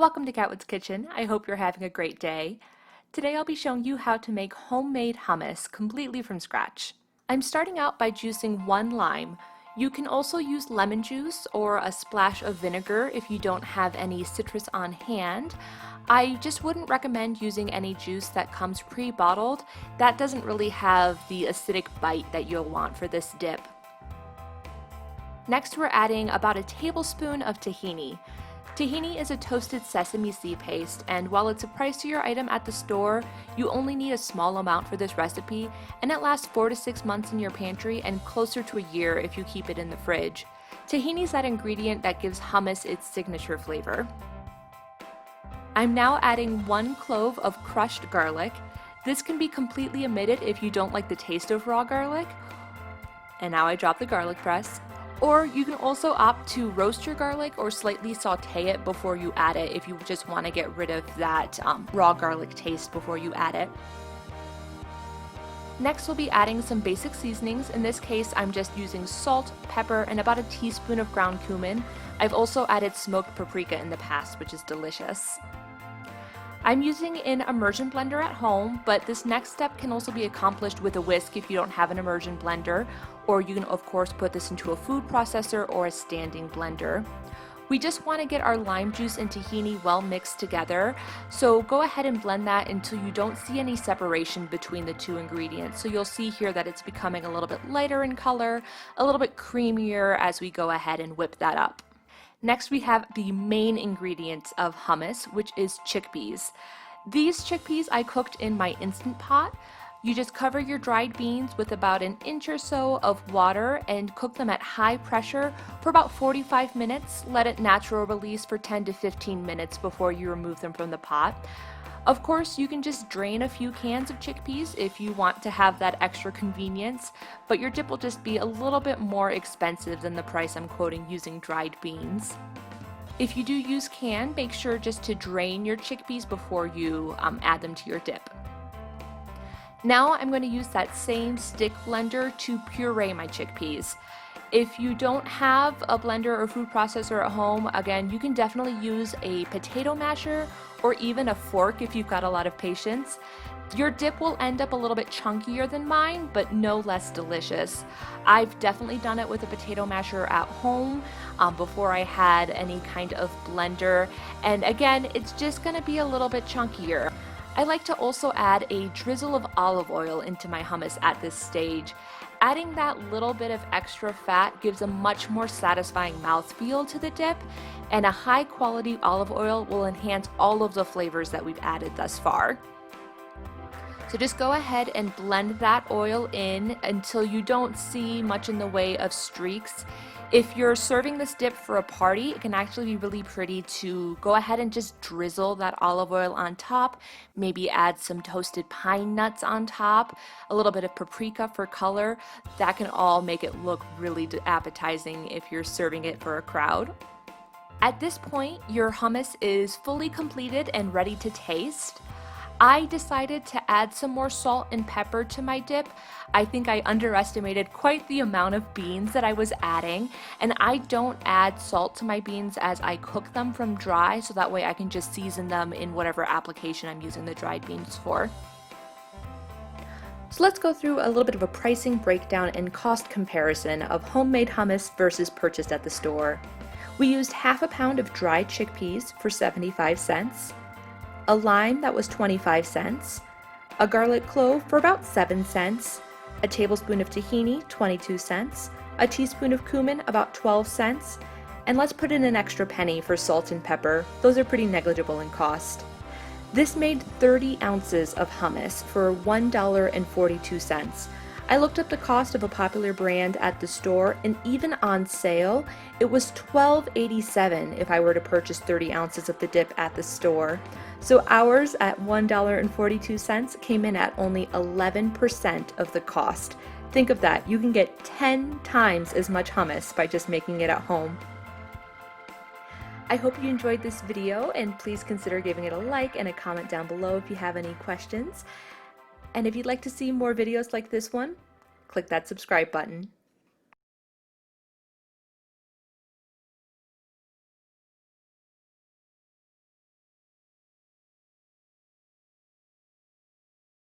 Welcome to Catwood's Kitchen. I hope you're having a great day. Today I'll be showing you how to make homemade hummus completely from scratch. I'm starting out by juicing 1 lime. You can also use lemon juice or a splash of vinegar if you don't have any citrus on hand. I just wouldn't recommend using any juice that comes pre-bottled. That doesn't really have the acidic bite that you'll want for this dip. Next, we're adding about a tablespoon of tahini. Tahini is a toasted sesame seed paste, and while it's a pricier item at the store, you only need a small amount for this recipe, and it lasts 4 to 6 months in your pantry and closer to a year if you keep it in the fridge. Tahini is that ingredient that gives hummus its signature flavor. I'm now adding 1 clove of crushed garlic. This can be completely omitted if you don't like the taste of raw garlic. And now I drop the garlic press. Or you can also opt to roast your garlic or slightly saute it before you add it if you just want to get rid of that raw garlic taste before you add it. Next, we'll be adding some basic seasonings. In this case, I'm just using salt, pepper, and about a teaspoon of ground cumin. I've also added smoked paprika in the past, which is delicious. I'm using an immersion blender at home, but this next step can also be accomplished with a whisk if you don't have an immersion blender, or you can of course put this into a food processor or a standing blender. We just want to get our lime juice and tahini well mixed together, so go ahead and blend that until you don't see any separation between the 2 ingredients. So you'll see here that it's becoming a little bit lighter in color, a little bit creamier as we go ahead and whip that up. Next, we have the main ingredient of hummus, which is chickpeas. These chickpeas I cooked in my Instant Pot. You just cover your dried beans with about 1 inch or so of water and cook them at high pressure for about 45 minutes. Let it natural release for 10 to 15 minutes before you remove them from the pot. Of course, you can just drain a few cans of chickpeas if you want to have that extra convenience, but your dip will just be a little bit more expensive than the price I'm quoting using dried beans. If you do use canned, make sure just to drain your chickpeas before you add them to your dip. Now I'm going to use that same stick blender to puree my chickpeas. If you don't have a blender or food processor at home, again, you can definitely use a potato masher or even a fork if you've got a lot of patience. Your dip will end up a little bit chunkier than mine, but no less delicious. I've definitely done it with a potato masher at home before I had any kind of blender, and again, it's just going to be a little bit chunkier. I like to also add a drizzle of olive oil into my hummus at this stage. Adding that little bit of extra fat gives a much more satisfying mouthfeel to the dip, and a high quality olive oil will enhance all of the flavors that we've added thus far. So just go ahead and blend that oil in until you don't see much in the way of streaks. If you're serving this dip for a party, it can actually be really pretty to go ahead and just drizzle that olive oil on top, maybe add some toasted pine nuts on top, a little bit of paprika for color. That can all make it look really appetizing if you're serving it for a crowd. At this point, your hummus is fully completed and ready to taste. I decided to add some more salt and pepper to my dip. I think I underestimated quite the amount of beans that I was adding, and I don't add salt to my beans as I cook them from dry, so that way I can just season them in whatever application I'm using the dried beans for. So let's go through a little bit of a pricing breakdown and cost comparison of homemade hummus versus purchased at the store. We used half a pound of dried chickpeas for 75 cents. A lime that was 25 cents, a garlic clove for about 7 cents, a tablespoon of tahini, 22 cents, a teaspoon of cumin, about 12 cents, and let's put in an extra penny for salt and pepper. Those are pretty negligible in cost. This made 30 ounces of hummus for $1.42. I looked up the cost of a popular brand at the store, and even on sale, it was $12.87 if I were to purchase 30 ounces of the dip at the store. So ours at $1.42 came in at only 11% of the cost. Think of that, you can get 10 times as much hummus by just making it at home. I hope you enjoyed this video, and please consider giving it a like and a comment down below if you have any questions. And if you'd like to see more videos like this one, click that subscribe button.